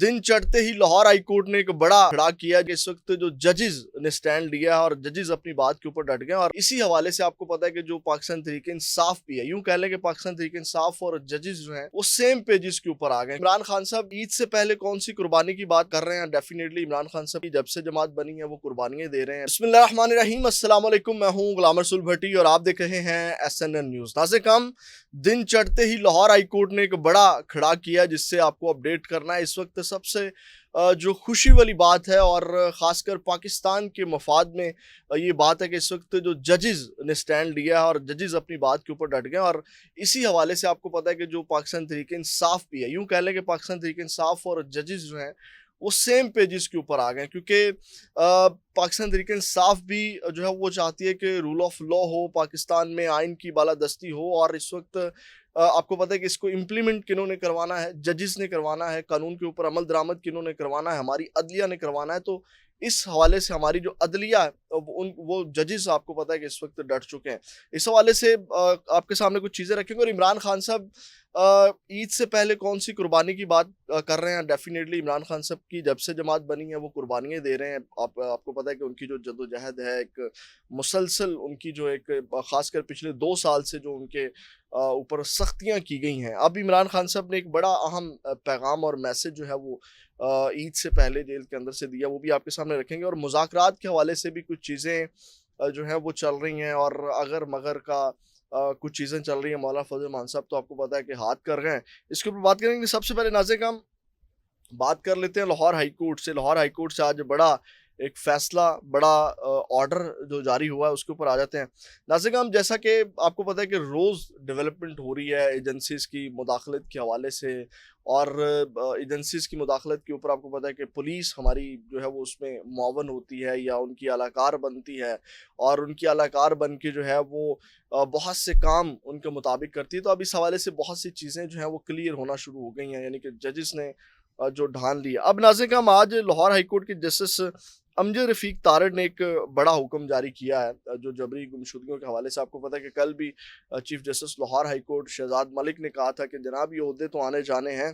दिन चढ़ते ही Lahore high court ने एक बड़ा खड़ा किया कि इस वक्त जो जजेस ने स्टैंड लिया है और जजेस अपनी बात के ऊपर डट गए। और इसी हवाले से आपको पता है कि जो पाकिस्तान तहरीक इंसाफ भी है, यूं कह लें कि पाकिस्तान तहरीक इंसाफ और जजेस जो हैं वो सेम पेजेस के ऊपर आ गए। इमरान खान साहब ईद से पहले कौन सी कुर्बानी की बात कर रहे हैं? डेफिनेटली इमरान खान साहब की जब से जमात बनी है वो कुर्बानियां दे रहे हैं। बिस्मिल्लाहिर्रहमानिर्रहीम, अस्सलाम वालेकुम, मैं हूं गुलाम रसूल भट्टी और आप देख रहे हैं SNN न्यूज। नाज़िर, दिन चढ़ते ही लाहौर हाई कोर्ट ने एक बड़ा खड़ा किया जिससे आपको अपडेट करना है। इस वक्त सबसे जो खुशी वाली बात है और ख़ासकर पाकिस्तान के मफाद में ये बात है कि इस वक्त जो जजेस ने स्टैंड लिया है और जजेस अपनी बात के ऊपर डट गए। और इसी हवाले से आपको पता है कि जो पाकिस्तान तहरीक इंसाफ भी है, यूं कह लें कि पाकिस्तान तहरीक इंसाफ और जजेस जो हैं वो सेम पेजेस के ऊपर आ गए, क्योंकि पाकिस्तान तहरीक इंसाफ भी जो है वो चाहती है कि रूल ऑफ लॉ हो, पाकिस्तान में आइन की बालादस्ती हो। और इस वक्त आपको पता है कि इसको इम्प्लीमेंट किन्होंने करवाना है? जजेस ने करवाना है। कानून के ऊपर अमल दरामद किन्होंने करवाना है? हमारी अदलिया ने करवाना है। तो इस हवाले से हमारी जो अदलिया है वो जजेस आपको पता है कि इस वक्त डट चुके हैं। इस हवाले से आपके सामने कुछ चीज़ें रखेंगे। और इमरान खान साहब ईद से पहले कौन सी कुर्बानी की बात कर रहे हैं? डेफिनेटली इमरान खान साहब की जब से जमात बनी है वो कुर्बानियाँ दे रहे हैं। आपको पता है कि उनकी जो जद्दोजहद है, एक मुसलसल उनकी जो एक ख़ासकर पिछले 2 साल से जो उनके ऊपर सख्तियाँ की गई हैं। अब इमरान खान साहब ने एक बड़ा अहम पैगाम और मैसेज जो है वो ईद से पहले जेल के अंदर से दिया, वो भी आपके सामने रखेंगे। और मुज़ाकरात के हवाले से भी कुछ चीज़ें जो हैं वो चल रही हैं और अगर मगर का कुछ चीज़ें चल रही हैं। मौलाना फजल मान साहब तो आपको पता है कि हाथ कर गए हैं। इसके ऊपर बात करेंगे। सबसे पहले नाज़िर, हम बात कर लेते हैं लाहौर हाई कोर्ट से। लाहौर हाई कोर्ट से आज बड़ा एक फैसला, बड़ा ऑर्डर जो जारी हुआ है उसके ऊपर आ जाते हैं। नाज़िर, हम जैसा कि आपको पता है कि रोज़ डेवलपमेंट हो रही है एजेंसीज़ की मुदाखलत के हवाले से। और एजेंसीज़ की मुदाखलत के ऊपर आपको पता है कि पुलिस हमारी जो है वो उसमें मुआवन होती है या उनकी अलाकार बनती है और उनकी अलाकार बन के जो है वो बहुत से काम उनके मुताबिक करती है। तो अब इस हवाले से बहुत सी चीज़ें जो हैं वो क्लियर होना शुरू हो गई हैं, यानी कि जजेस ने जो ढान लिया। अब नाज़िर, हम आज लाहौर हाई कोर्ट के जस्टिस अमजद रफ़ीक तारड़ ने एक बड़ा हुक्म जारी किया है जो जबरी गुमशुदगियों के हवाले से। आपको पता है कि कल भी chief justice Lahore high court Shahzad Malik ने कहा था कि जनाब ये ओहदे तो आने जाने हैं,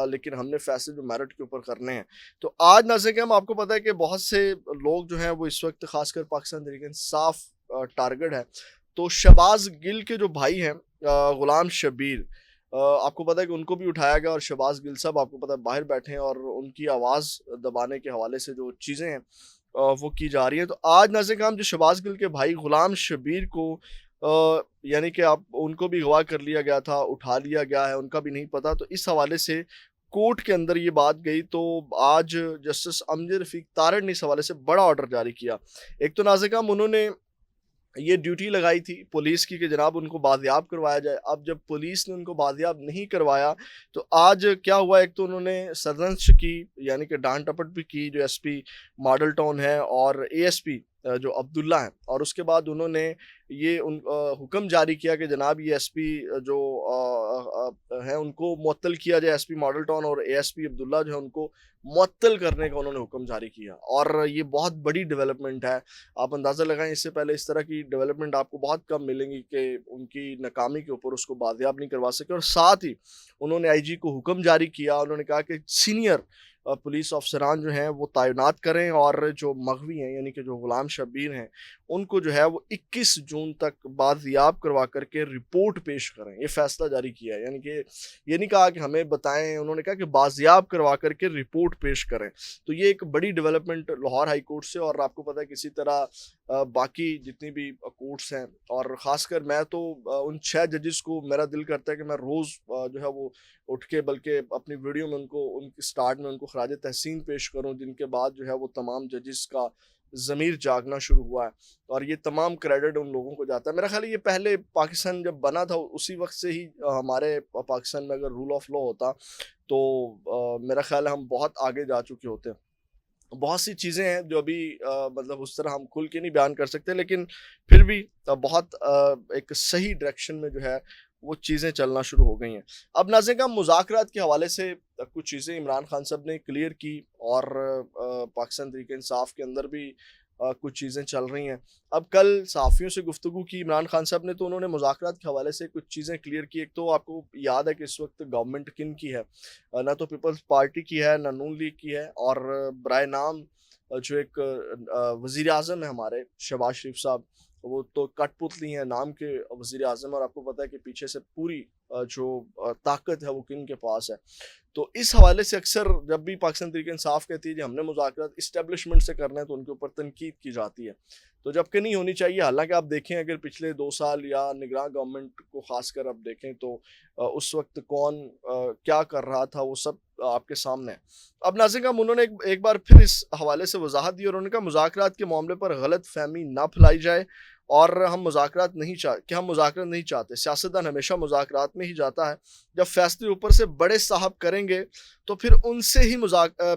लेकिन हमने फैसले जो मेरिट के ऊपर करने हैं। तो आज नाज़िर, हम आपको पता है कि बहुत से लोग जो हैं वो इस वक्त ख़ासकर पाकिस्तान तहरीक इंसाफ टारगेट है। तो शहबाज गिल के जो भाई हैं ग़ुलाम शब्बीर, आपको पता है कि उनको भी उठाया गया और शहबाज गिल साहब आपको पता है बाहर बैठे हैं और उनकी आवाज़ दबाने के हवाले से जो चीज़ें हैं वो की जा रही हैं। तो आज नाज़िर, हम जो शहबाज गिल के भाई ग़ुलाम शब्बीर को यानी कि आप उनको भी अगवा कर लिया गया था, उठा लिया गया है, उनका भी नहीं पता। तो इस हवाले से कोर्ट के अंदर ये बात गई। तो आज जस्टिस अमजद रफ़ीक तारड़ ने इस हवाले से बड़ा ऑर्डर जारी किया। एक तो नाज़िर, उन्होंने ये ड्यूटी लगाई थी पुलिस की कि जनाब उनको बाजियाब करवाया जाए। अब जब पुलिस ने उनको बाजियाब नहीं करवाया तो आज क्या हुआ, एक तो उन्होंने सरजंश की यानी कि डांट टपट भी की जो SP मॉडल टाउन है और ASP जो अब्दुल्ला हैं। और उसके बाद उन्होंने ये हुक्म जारी किया कि जनाब ये SP जो हैं उनको मुअत्तल किया जाए। SP मॉडल टाउन और ASP अब्दुल्ला जो है उनको मुअत्तल करने का उन्होंने हुक्म जारी किया। और ये बहुत बड़ी डेवलपमेंट है। आप अंदाज़ा लगाएं, इससे पहले इस तरह की डेवलपमेंट आपको बहुत कम मिलेंगी कि उनकी नाकामी के ऊपर उसको बाजियाब नहीं करवा सके। और साथ ही उन्होंने IG को हुक्म जारी किया, उन्होंने कहा कि सीनियर पुलिस अफसरान जो हैं वो तैनात करें और जो मगवी हैं यानी कि जो ग़ुलाम शब्बीर हैं उनको जो है वो 21 जून तक बाजियाब करवा करके रिपोर्ट पेश करें। ये फ़ैसला जारी किया है, यानी कि ये नहीं कहा कि हमें बताएं, उन्होंने कहा कि बाजियाब करवा करके रिपोर्ट पेश करें। तो ये एक बड़ी डेवलपमेंट लाहौर हाई कोर्ट से। और आपको पता है किसी तरह बाकी जितनी भी कोर्ट्स हैं और ख़ासकर मैं तो उन 6 जजेस को मेरा दिल करता है कि मैं रोज़ जो है वो उठ के बल्कि अपनी वीडियो में उनको उनकी स्टार्ट में उनको खराज तहसीन पेश करूं, जिनके बाद जो है वो तमाम जजेस का ज़मीर जागना शुरू हुआ है। और ये तमाम क्रेडिट उन लोगों को जाता है। मेरा ख्याल है ये पहले पाकिस्तान जब बना था उसी वक्त से ही हमारे पाकिस्तान में अगर रूल ऑफ लॉ होता तो मेरा ख्याल है हम बहुत आगे जा चुके होते। बहुत सी चीज़ें हैं जो अभी मतलब उस तरह हम खुल के नहीं बयान कर सकते, लेकिन फिर भी बहुत एक सही डायरेक्शन में जो है वो चीज़ें चलना शुरू हो गई हैं। अब नाज़िर, हम मुज़ाकरात के हवाले से कुछ चीज़ें इमरान खान साहब ने क्लियर की और पाकिस्तान तहरीक इंसाफ के अंदर भी कुछ चीज़ें चल रही हैं। अब कल सहाफ़ियों से गुफ्तगू की इमरान खान साहब ने, तो उन्होंने मुज़ाकरात के हवाले से कुछ चीज़ें क्लियर की। एक तो आपको याद है कि इस वक्त गवर्नमेंट किन की है, ना तो पीपल्स पार्टी की है, ना नून लीग की है, और बराए नाम जो एक वज़ीर आज़म है हमारे शहबाज शरीफ साहब, वो तो कठपुतली हैं नाम के वज़ीर आज़म, और आपको पता है कि पीछे से पूरी जो ताकत है वो किन के पास है। तो इस हवाले से अक्सर जब भी पाकिस्तान तहरीक इंसाफ कहती है कि हमने मुज़ाकरात इस्टेब्लिशमेंट से करना है, तो उनके ऊपर तनकीद की जाती है, तो जबकि नहीं होनी चाहिए। हालांकि आप देखें, अगर पिछले 2 साल या निगरान गवर्नमेंट को खासकर अब देखें, तो उस वक्त कौन क्या कर रहा था वो सब आपके सामने है। अब नाज़रीन साहब, उन्होंने एक बार फिर इस हवाले से वजाहत दी, और उन्होंने कहा मुज़ाकरात के मामले पर गलत फहमी ना फैलाई जाए, और हम मुज़ाकरात नहीं चाहते। सियासतदान हमेशा मुज़ाकरात में ही जाता है। जब फैसले ऊपर से बड़े साहब करेंगे, तो फिर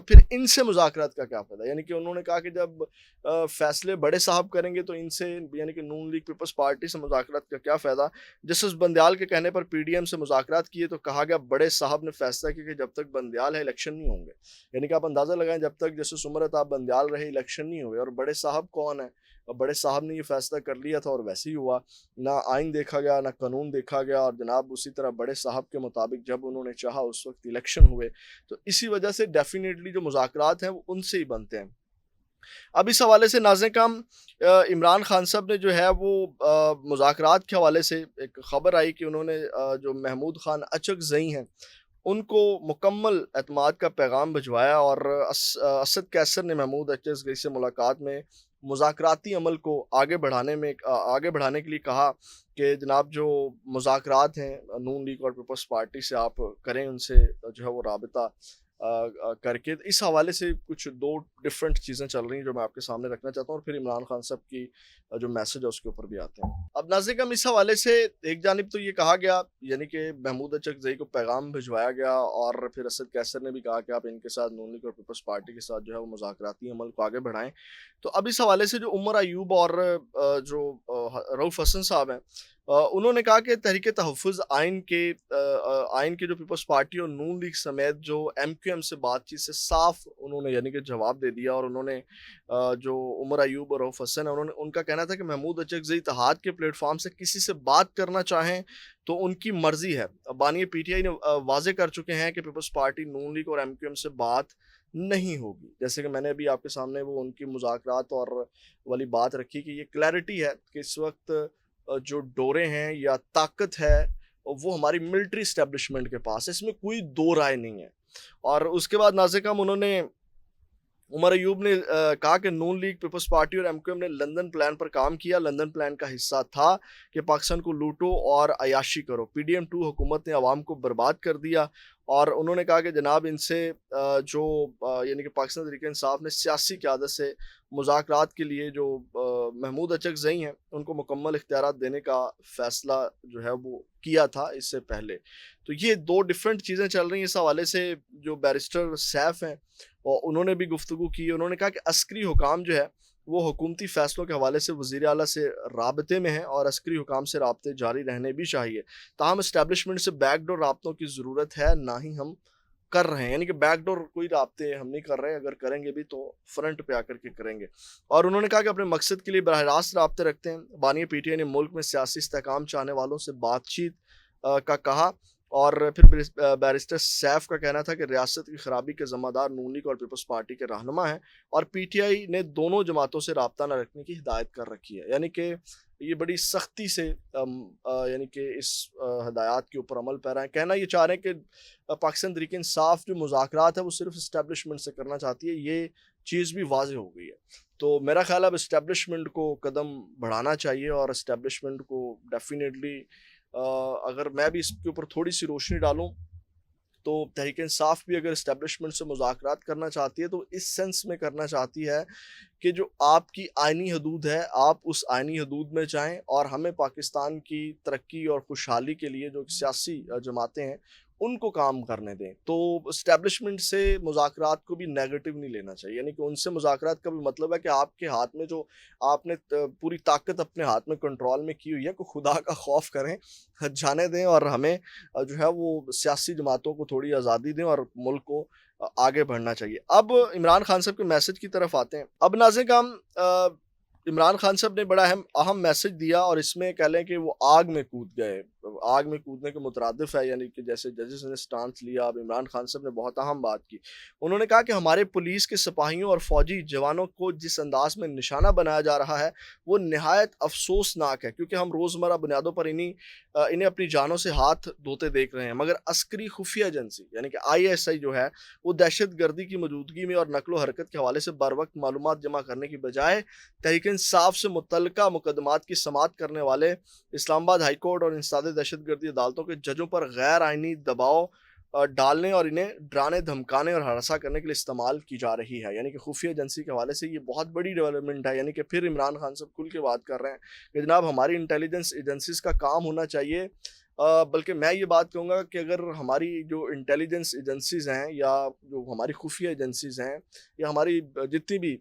फिर इनसे मुज़ाकरात का क्या फ़ायदा। यानी कि उन्होंने कहा कि जब फैसले बड़े साहब करेंगे, तो इनसे, यानी कि नून लीग पीपल्स पार्टी से मुज़ाकरात का क्या फ़ायदा। जस्टिस बंदयाल के कहने पर पीडीएम से मुज़ाकरात किए, तो कहा गया बड़े साहब ने फैसला किया कि जब तक बंदयाल है इलेक्शन नहीं होंगे। यानी कि आप अंदाज़ा लगाएं, जब तक जस्टिस उमर अता बंदयाल रहे इलेक्शन नहीं हुए। और बड़े साहब कौन है? और बड़े साहब ने ये फैसला कर लिया था और वैसे ही हुआ। ना आइन देखा गया, ना कानून देखा गया, और जनाब उसी तरह बड़े साहब के मुताबिक जब उन्होंने चाहा उस वक्त इलेक्शन हुए। तो इसी वजह से डेफिनेटली जो मुज़ाकरात हैं वो उनसे ही बनते हैं। अब इस हवाले से नाज़रीन काम, इमरान खान साहब ने जो है वो मुज़ाकरात के हवाले से एक ख़बर आई कि उन्होंने जो महमूद खान अचकज़ई हैं, उनको मुकम्मल एतमाद का पैगाम भिजवाया, और असद कैसर ने महमूद अचकज़ई से मुलाकात में मुज़ाकराती अमल को आगे बढ़ाने के लिए कहा कि जनाब जो मुज़ाकरात हैं नून लीग और पीपल्स पार्टी से आप करें, उनसे जो है वो राबिता करके। इस हवाले से कुछ 2 डिफरेंट चीज़ें चल रही हैं जो मैं आपके सामने रखना चाहता हूँ, और फिर इमरान खान साहब की जो मैसेज है उसके ऊपर भी आते हैं। अब नाज़रीन हम इस हवाले से, एक जानिब तो ये कहा गया, यानी कि महमूद अचकज़ई को पैगाम भिजवाया गया, और फिर असद कैसर ने भी कहा कि आप इनके साथ नून लीग और पीपल्स पार्टी के साथ जो है वो मुज़ाकराती अमल को आगे बढ़ाएं। तो अब इस हवाले से जो उमर अयूब और जो रऊफ़ हसन साहब हैं, उन्होंने कहा कि तहरीक तहफ़्फ़ुज़ आइन के जो पीपल्स पार्टी और नून लीग समेत जो एमक्यूएम से बातचीत से साफ उन्होंने यानी कि जवाब दे दिया। और उन्होंने जो उमर अयूब और रऊफ़ हसन है, उनका कहना था कि महमूद अचकज़ई इत्तेहाद के प्लेटफॉर्म से किसी से बात करना चाहें तो उनकी मर्जी है। बानी पीटीआई ने वाज़े कर चुके हैं कि पीपल्स पार्टी, नून लीग और एमक्यूएम से बात नहीं होगी। जैसे कि मैंने अभी आपके सामने वो उनकी मुज़ाकरात और वाली बात रखी कि ये क्लैरिटी है कि इस वक्त जो डोरे हैं या ताकत है वो हमारी मिलिट्री इस्टेब्लिशमेंट के पास है, इसमें कोई दो राय नहीं है। और उसके बाद नाज़िर उन्होंने, उमर अयूब ने कहा कि नून लीग, पीपल्स पार्टी और एमक्यूएम ने लंदन प्लान पर काम किया। लंदन प्लान का हिस्सा था कि पाकिस्तान को लूटो और अयाशी करो। पीडीएम 2 हुकूमत ने अवाम को बर्बाद कर दिया। और उन्होंने कहा कि जनाब इनसे यानी कि पाकिस्तान तहरीक इंसाफ ने सियासी क़यादत से मुज़ाकरात के लिए जो महमूद अचकज़ई हैं उनको मुकम्मल इख्तियारात देने का फ़ैसला जो है वो किया था इससे पहले। तो ये 2 डिफरेंट चीज़ें चल रही हैं। इस हवाले से जो बैरिस्टर सैफ हैं और उन्होंने भी गुफ्तगू की। उन्होंने कहा कि अस्करी हुकाम जो है वो हुकूमती फ़ैसलों के हवाले से वज़ीर आला से राबते में है और अस्करी हुकाम से राबते जारी रहने भी चाहिए। ताहम इस्टेब्लिशमेंट से बैकडोर राबतों की ज़रूरत है, ना ही हम कर रहे हैं। यानी कि बैकडोर कोई राबते हम नहीं कर रहे हैं, अगर करेंगे भी तो फ्रंट पे आकर के करेंगे। और उन्होंने कहा कि अपने मकसद के लिए बराह रास्त राबते रखते हैं। बानी पीटीआई ने मुल्क में सियासी इस्तेहकाम चाहने वालों से बातचीत का कहा। और फिर बैरिस्टर सैफ का कहना था कि रियासत की खराबी के ज़िम्मेदार नून लीग और पीपल्स पार्टी के रहनुमा हैं और पीटीआई ने दोनों जमातों से राब्ता न रखने की हिदायत कर रखी है। यानी कि ये बड़ी सख्ती से यानी कि इस हिदायत के ऊपर अमल पैरा है। कहना ये चाह रहे हैं कि पाकिस्तान तहरीक इंसाफ जो मुज़ाकरात है वो सिर्फ इस्टेब्लिशमेंट से करना चाहती है। ये चीज़ भी वाज़ेह हो गई है। तो मेरा ख्याल है अब इस्टेब्लिशमेंट को कदम बढ़ाना चाहिए और इस्टेब्लिशमेंट को डेफिनेटली अगर मैं भी इसके ऊपर थोड़ी सी रोशनी डालूं तो तहरीक इंसाफ भी अगर इस्टेब्लिशमेंट से मुज़ाकरात करना चाहती है तो इस सेंस में करना चाहती है कि जो आपकी आइनी हदूद है आप उस आइनी हदूद में जाएं और हमें पाकिस्तान की तरक्की और खुशहाली के लिए जो सियासी जमातें हैं उनको काम करने दें। तो इस्टेब्लिशमेंट से मुज़ाकरात को भी नेगेटिव नहीं लेना चाहिए। यानी कि उनसे मुज़ाकरात का भी मतलब है कि आपके हाथ में जो आपने पूरी ताकत अपने हाथ में कंट्रोल में की हुई है को खुदा का खौफ करें, जाने दें और हमें जो है वो सियासी जमातों को थोड़ी आज़ादी दें और मुल्क को आगे बढ़ना चाहिए। अब इमरान खान साहब के मैसेज की तरफ आते हैं। अब नाज़रीन हम इमरान खान साहब ने बड़ा अहम अहम मैसेज दिया और इसमें कह लें कि वो आग में कूद गए। आग में कूदने के मुतरादिफ है, यानी कि जैसे जजेस ने स्टांस लिया। अब इमरान खान साहब ने बहुत अहम बात की। उन्होंने कहा कि हमारे पुलिस के सिपाहियों और फौजी जवानों को जिस अंदाज में निशाना बनाया जा रहा है वो नहायत अफसोसनाक है, क्योंकि हम रोज़मर्रा बुनियादों पर इन्हें अपनी जानों से हाथ धोते देख रहे हैं, मगर अस्करी खुफिया एजेंसी यानी कि ISI जो है वो दहशत गर्दी की मौजूदगी में और नकलो हरकत के हवाले से बर वक्त मालूमात जमा करने की बजाय तहरीक इंसाफ से मुतल्लिका मुकदमात की समाअत करने वाले इस्लामाबाद हाई कोर्ट और इंसदाद दहशतगर्दी अदालतों के जजों पर गैर आइनी दबाव डालने और इन्हें डराने धमकाने और हरासा करने के लिए इस्तेमाल की जा रही है। यानी कि खुफिया एजेंसी के हवाले से ये बहुत बड़ी डेवलपमेंट है। यानी कि फिर इमरान खान साहब खुल के बात कर रहे हैं कि जनाब हमारी इंटेलिजेंस एजेंसीज का काम होना चाहिए। बल्कि मैं ये बात कहूँगा कि अगर हमारी जो इंटेलिजेंस एजेंसीज़ हैं या जो हमारी खुफिया एजेंसीज़ हैं या हमारी जितनी भी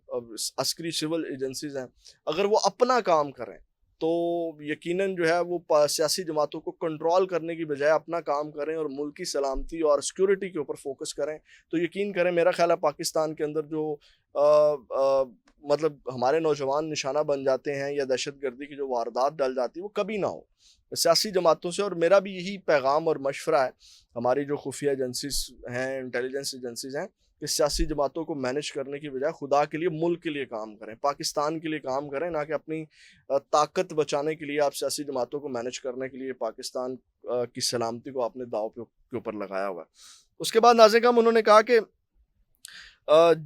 अस्करी सिविल एजेंसीज़ हैं, अगर वो अपना काम करें तो यकीनन जो है वो सियासी जमातों को कंट्रोल करने की बजाय अपना काम करें और मुल्क की सलामती और सिक्योरिटी के ऊपर फोकस करें, तो यकीन करें मेरा ख्याल है पाकिस्तान के अंदर जो मतलब हमारे नौजवान निशाना बन जाते हैं या दहशतगर्दी की जो वारदात डल जाती है वो कभी ना हो सियासी जमातों से। और मेरा भी यही पैगाम और मशवरा है हमारी जो खुफिया एजेंसीज हैं, इंटेलिजेंस एजेंसीज हैं, कि सियासी जमातों को मैनेज करने की बजाय खुदा के लिए, मुल्क के लिए काम करें, पाकिस्तान के लिए काम करें, ना कि अपनी ताकत बचाने के लिए आप सियासी जमातों को मैनेज करने के लिए पाकिस्तान की सलामती को आपने दाव के ऊपर लगाया हुआ है। उसके बाद नाज़रीन हम उन्होंने कहा कि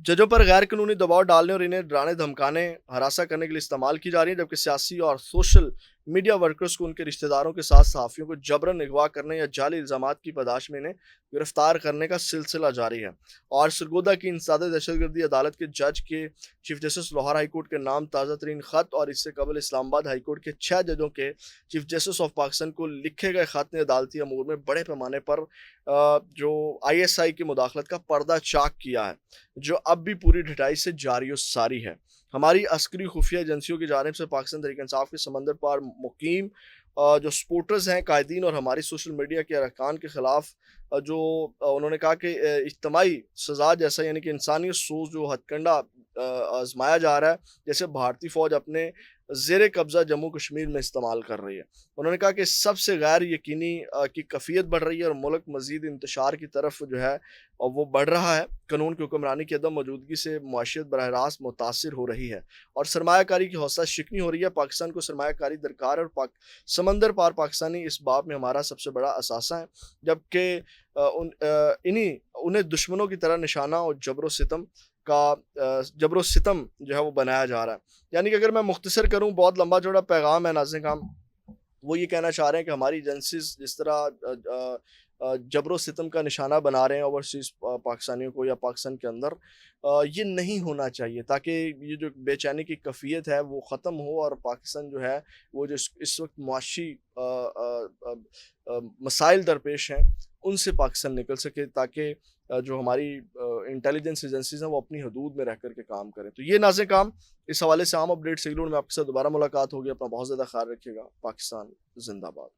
जजों पर गैर कानूनी दबाव डालने और इन्हें डराने धमकाने हरासा करने के लिए इस्तेमाल की जा रही है, जबकि सियासी और सोशल मीडिया वर्कर्स को उनके रिश्तेदारों के साथ सहाफ़ियों को जबरन अगवा करने या जाली इल्ज़ामात की पदाश में इन्हें गिरफ्तार करने का सिलसिला जारी है। और सरगोदा की इंसदाद दहशतगर्दी अदालत के जज के chief justice Lahore high court के नाम ताज़ा तरीन ख़त और इससे कबल इस्लामाबाद हाई कोर्ट के 6 जजों के चीफ जस्टिस ऑफ पाकिस्तान को लिखे गए ख़त ने अदालती अमूर में बड़े पैमाने पर जो ISI की मुदाखलत का पर्दा चाक किया है, जो अब भी पूरी ढिठाई से जारी और सारी है। हमारी अस्करी खुफिया एजेंसियों की जानिब से पाकिस्तान तहरीक इंसाफ के समंदर पार मुकीम जो सपोर्टर्स हैं, कायदीन और हमारी सोशल मीडिया के अरकान के ख़िलाफ़ जो उन्होंने कहा कि इज्तमाही सज़ा जैसा यानी कि इंसानियत सोच जो हथकंडा आजमाया जा रहा है, जैसे भारतीय फ़ौज अपने ज़ेर कब्ज़ा जम्मू कश्मीर में इस्तेमाल कर रही है। उन्होंने कहा कि सबसे गैर यकीनी की कैफियत बढ़ रही है और मुल्क मज़ीद इंतशार की तरफ जो है और वो बढ़ रहा है। कानून की हुक्मरानी की अदम मौजूदगी से मुआशियत बराह रास्त मुतासिर हो रही है और सरमायाकारी की हौसला शिकनी हो रही है। पाकिस्तान को सरमायाकारी दरकार है और समंदर पार पाकिस्तानी इस बाब में हमारा सबसे बड़ा असासा है, जबकि उन्हें दुश्मनों की तरह निशाना और जबर सितम जो है वो बनाया जा रहा है। यानी कि अगर मैं मुख्तसर करूँ, बहुत लंबा चौड़ा पैगाम है नाज़रीन का, वो ये कहना चाह रहे हैं कि हमारी एजेंसीज जिस तरह जबर सितम का निशाना बना रहे हैं ओवरसीज़ पाकिस्तानियों को या पाकिस्तान के अंदर, ये नहीं होना चाहिए, ताकि ये जो बेचैनी की कैफियत है वो ख़त्म हो और पाकिस्तान जो है वो जो इस वक्त मुआशी मसाइल दरपेश हैं उनसे पाकिस्तान निकल सके, ताकि जो हमारी इंटेलिजेंस एजेंसीज हैं वो अपनी हदूद में रह कर के काम करें। तो ये नाज़रीन काम इस हवाले से आम अपडेट से में आपके साथ दोबारा मुलाकात होगी। अपना बहुत ज़्यादा ख्याल रखिएगा। पाकिस्तान जिंदाबाद।